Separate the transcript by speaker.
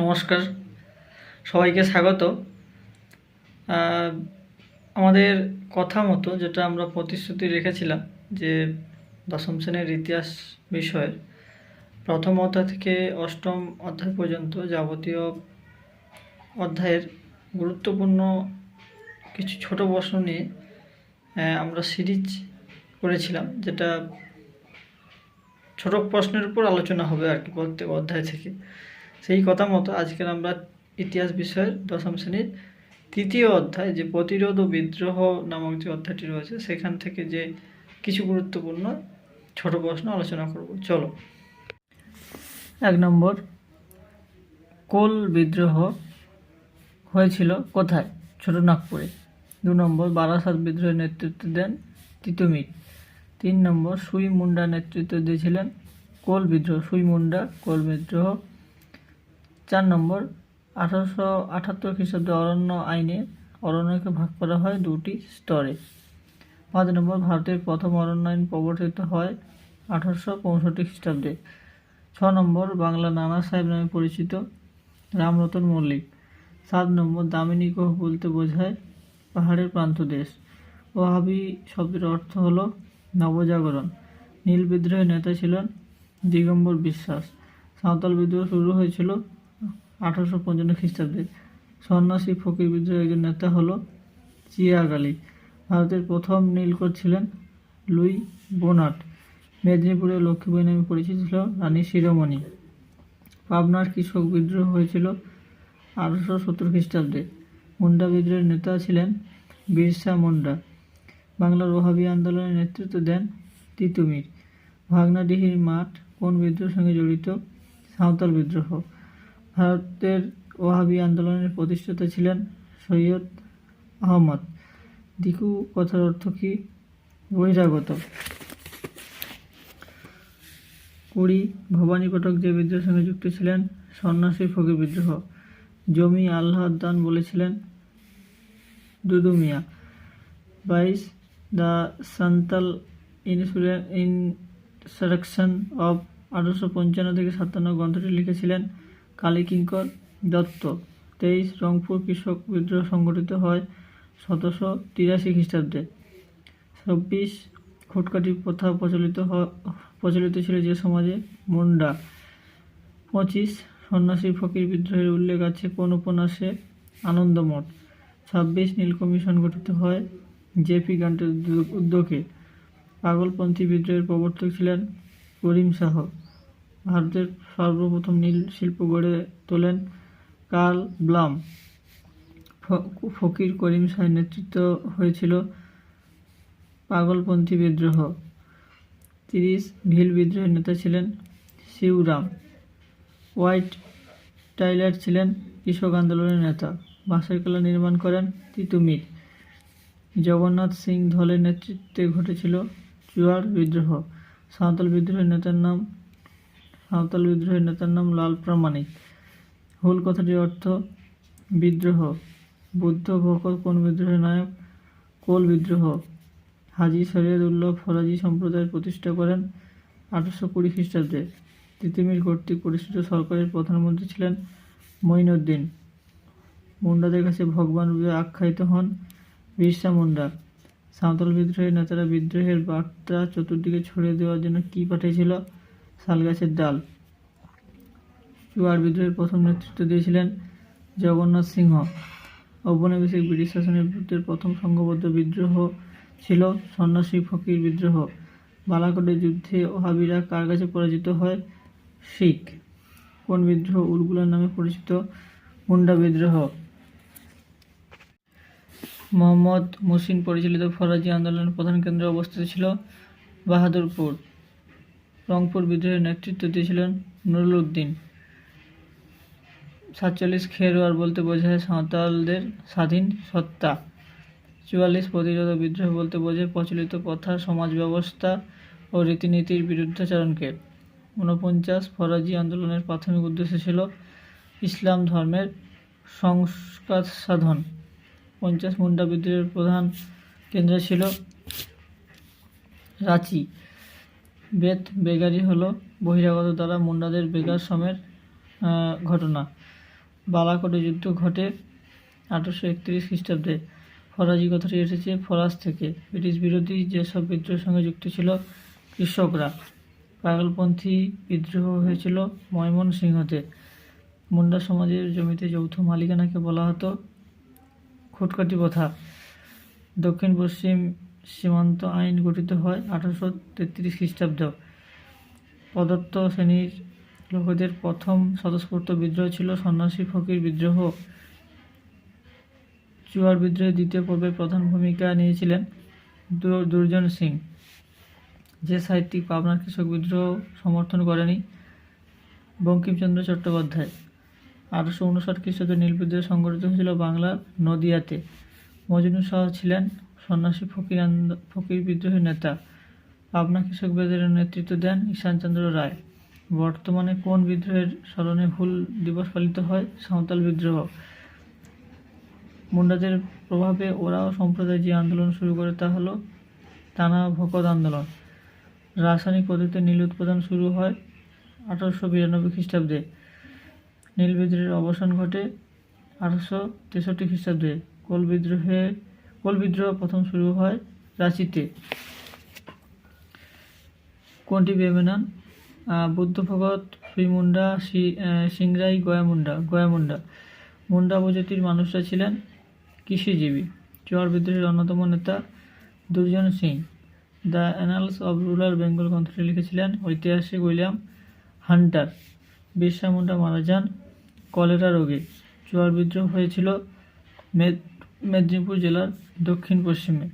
Speaker 1: নমস্কার, সবাইকে স্বাগত। আমাদের কথা মতো যেটা আমরা প্রতিশ্রুতি রেখেছিলাম যে দশম শ্রেণীর ইতিহাস বিষয়ের প্রথম অধ্যায় থেকে অষ্টম অধ্যায় পর্যন্ত যাবতীয় অধ্যায়ের গুরুত্বপূর্ণ কিছু ছোট প্রশ্ন নিয়ে আমরা সিরিজ করেছিলাম, যেটা ছোট প্রশ্নের উপর আলোচনা হবে আর কি প্রত্যেক অধ্যায় থেকে। সেই কথা মতো আজকের আমরা ইতিহাস বিষয়ের দশম শ্রেণীর তৃতীয় অধ্যায় যে প্রতিরোধ ও বিদ্রোহ নামক যে অধ্যায়টি রয়েছে সেখান থেকে যে কিছু গুরুত্বপূর্ণ ছোট প্রশ্ন আলোচনা করব। চলো। 1 নম্বর, কোল বিদ্রোহ হয়েছিল কোথায়? ছোটনাগপুরে। 2 নম্বর, বারাসাত বিদ্রোহের নেতৃত্ব দেন তিতুমির। 3 নম্বর, সুই মুন্ডা নেতৃত্ব দিয়েছিলেন কোল বিদ্রোহ। সুই মুন্ডা কোল বিদ্রোহ। 4 নম্বর, 1878 খ্রিস্টাব্দে অরণ্য আইনে অরণ্যকে ভাগ করা হয় 2টি স্তরে। 5 নম্বর, ভারতের প্রথম অরণ্য আইন প্রবর্তিত হয় 1865 খ্রিস্টাব্দে। 6 নম্বর, বাংলা নানা সাহেব নামে পরিচিত রামরতন মল্লিক। 7 নম্বর, দামিনী গোহ বলতে বোঝায় পাহাড়ের প্রান্তদেশ। ওয়াহাবি শব্দের অর্থ হল নবজাগরণ। নীল বিদ্রোহের নেতা ছিলেন দিগম্বর বিশ্বাস। সাঁওতাল বিদ্রোহ শুরু হয়েছিল 1855 খ্রিস্টাব্দে। সন্ন্যাসী ফকির বিদ্রোহের একজন নেতা হল চিয়াগ আলী। ভারতের প্রথম নীলকর ছিলেন লুই বোনার্ট। মেদিনীপুরে লক্ষ্মীবাঈ নামে পরিচিত ছিল রানী শিরোমণি। পাবনার কৃষক বিদ্রোহ হয়েছিল 1870 খ্রিস্টাব্দে। মুন্ডা বিদ্রোহের নেতা ছিলেন বিরসা মুন্ডা। বাংলার ওয়াহাবি আন্দোলনের নেতৃত্ব দেন তিতুমির। ভাগনাডিহির মাঠ কোন বিদ্রোহের সঙ্গে জড়িত? সাঁওতাল বিদ্রোহ। ভারতের ওয়াহাবি আন্দোলনের প্রতিষ্ঠাতা ছিলেন সৈয়দ আহমদ। দিকু কথার অর্থ কি? বহিরাগত। 20, ভবানী পাঠক যে বিদ্রোহের সঙ্গে যুক্ত ছিলেন? সন্ন্যাসী ফকির বিদ্রোহ। জমি আল্লাহর দান বলেছিলেন দুদু মিয়া। 22, দ্য সান্তাল ইনসারেকশন অফ 1855 থেকে 57 গ্রন্থটি লিখেছিলেন কালীকিঙ্কর দত্ত। 23, রংপুর কৃষক বিদ্রোহ সংগঠিত হয় 1783 খ্রিস্টাব্দে। 24, খুটকাটি প্রথা প্রচলিত ছিল যে সমাজে? মুন্ডা। 25, সন্ন্যাসী ফকির বিদ্রোহের উল্লেখ আছে কোন উপন্যাসে? আনন্দমঠ। 26, নীল কমিশন গঠিত হয় জেপি গান্টের উদ্যোগে। পাগলপন্থী বিদ্রোহের প্রবর্তক ছিলেন করিম শাহ। ভারতের সর্বপ্রথম নীল শিল্প গড়ে তোলেন কার্ল ব্লাম। ফকির করিম শাহের নেতৃত্ব হয়েছিল পাগলপন্থী বিদ্রোহ। 30, ভিল বিদ্রোহের নেতা ছিলেন শিবরাম। হোয়াইট টাইলার ছিলেন কৃষক আন্দোলনের নেতা। বাঁশের কলা নির্মাণ করেন তিতুমির। জগন্নাথ সিং ধলের নেতৃত্বে ঘটেছিল চুয়াড় বিদ্রোহ। সাঁওতাল বিদ্রোহের নেতার নাম লাল প্রামাণিক। হুল কথাটির অর্থ বিদ্রোহ। বুদ্ধ ভকত কোন বিদ্রোহের নায়ক? কোল বিদ্রোহ। হাজী শরিয়ত উল্লাহ ফরাজি সম্প্রদায়ের প্রতিষ্ঠা করেন 1820 খ্রিস্টাব্দে। তিতুমির কর্তৃক প্রতিষ্ঠিত সরকারের প্রধানমন্ত্রী ছিলেন মঈনুদ্দিন। মুন্ডাদের কাছে ভগবান রূপে আখ্যায়িত হন বিরসা মুন্ডা। সাঁওতাল বিদ্রোহের নেতারা বিদ্রোহের বার্তা চতুর্দিকে ছড়িয়ে দেওয়ার জন্য কি পাঠিয়েছিল? শালগাছের ডাল। চুয়াড় বিদ্রোহের প্রথম নেতৃত্ব দিয়েছিলেন জগন্নাথ সিংহ। ঔপনিবেশিক ব্রিটিশ শাসনের বিরুদ্ধে প্রথম সংঘবদ্ধ বিদ্রোহ ছিল সন্ন্যাসী ফকির বিদ্রোহ। বালাকোটের যুদ্ধে ওহাবিরা কার কাছে পরাজিত হয়? শিখ। কোন বিদ্রোহ উলগুলার নামে পরিচিত? মুন্ডা বিদ্রোহ। মোহাম্মদ মুহসিন পরিচালিত ফরাজি আন্দোলনের প্রধান কেন্দ্র অবস্থিত ছিল বাহাদুরপুর। রংপুর বিদ্রোহের নেতৃত্ব দিয়েছিলেন নুরুল উদ্দিন। 47, খেরওয়ার বলতে বোঝায় সাঁওতালদের স্বাধীন সত্তা। 44, প্রতিরোধ ও বিদ্রোহ বলতে বোঝায় প্রচলিত প্রথা, সমাজ ব্যবস্থা ও রীতিনীতির বিরুদ্ধাচরণকে। 49, ফরাজি আন্দোলনের প্রাথমিক উদ্দেশ্য ছিল ইসলাম ধর্মের সংস্কার সাধন। 50, মুন্ডা বিদ্রোহের প্রধান কেন্দ্র ছিল রাঁচি। বেত বেগারি হল বহিরাগত দ্বারা মুন্ডাদের বেগার সমের ঘটনা। বালাকোটে যুদ্ধ ঘটে 1831 খ্রিস্টাব্দে। ফরাজি কথাটি এসেছে ফরাস থেকে। ব্রিটিশ বিরোধী যেসব বিদ্রোহের সঙ্গে যুক্ত ছিল কৃষকরা। পাগলপন্থী বিদ্রোহ হয়েছিল ময়মনসিংহতে। মুন্ডা সমাজের জমিতে যৌথ মালিকানাকে বলা হতো খুটকাটি প্রথা। দক্ষিণ পশ্চিম সীমান্ত আইন গঠিত হয় 1833 খ্রিস্টাব্দ। প্রদত্ত শ্রেণীর লোকেদের প্রথম স্বতঃস্ফূর্ত বিদ্রোহ ছিল সন্ন্যাসী ফকির বিদ্রোহ। চুয়ার বিদ্রোহের দ্বিতীয় পর্বে প্রধান ভূমিকা নিয়েছিলেন দুর্জন সিং। যে সাহিত্যিক পাবনার কৃষক বিদ্রোহ সমর্থন করেনি? বঙ্কিমচন্দ্র চট্টোপাধ্যায়। 1859 খ্রিস্টাব্দে নীল বিদ্রোহ সংগঠিত হয়েছিল বাংলার নদিয়াতে। মজনু শাহ ছিলেন সন্ন্যাসী ফকির বিদ্রোহের নেতা। পাবনা কৃষক বিদ্রোহের নেতৃত্ব দেন ঈশানচন্দ্র রায়। বর্তমানে কোন বিদ্রোহের স্মরণে হুল দিবস পালিত হয়? সাঁওতাল বিদ্রোহ। মুন্ডাদের প্রভাবে ওরাও সম্প্রদায় যে আন্দোলন শুরু করে তা হলো টানা ভকত আন্দোলন। রাসায়নিক পদ্ধতিতে নীল উৎপাদন শুরু হয় 1892 খ্রিস্টাব্দে। নীল বিদ্রোহের অবসান ঘটে 1863 খ্রিস্টাব্দে। কোল বিদ্রোহ প্রথম শুরু হয় রাঁচিতে। কোনটি বেমেনান? বুদ্ধ ভগত, শ্রী মুন্ডা, সিংরাই, গয়ামুন্ডা। মুন্ডা উপজাতির মানুষরা ছিলেন কৃষিজীবী। চুয়ার বিদ্রোহের অন্যতম নেতা Durjan Singh. The annals of rural Bengal গ্রন্থটি লিখেছিলেন ঐতিহাসিক উইলিয়াম হান্টার। বিরসা মুন্ডা মারা যান কলেরা রোগে। চুয়ার বিদ্রোহ হয়েছিল মেদিনীপুর জেলার দক্ষিণ পশ্চিমে।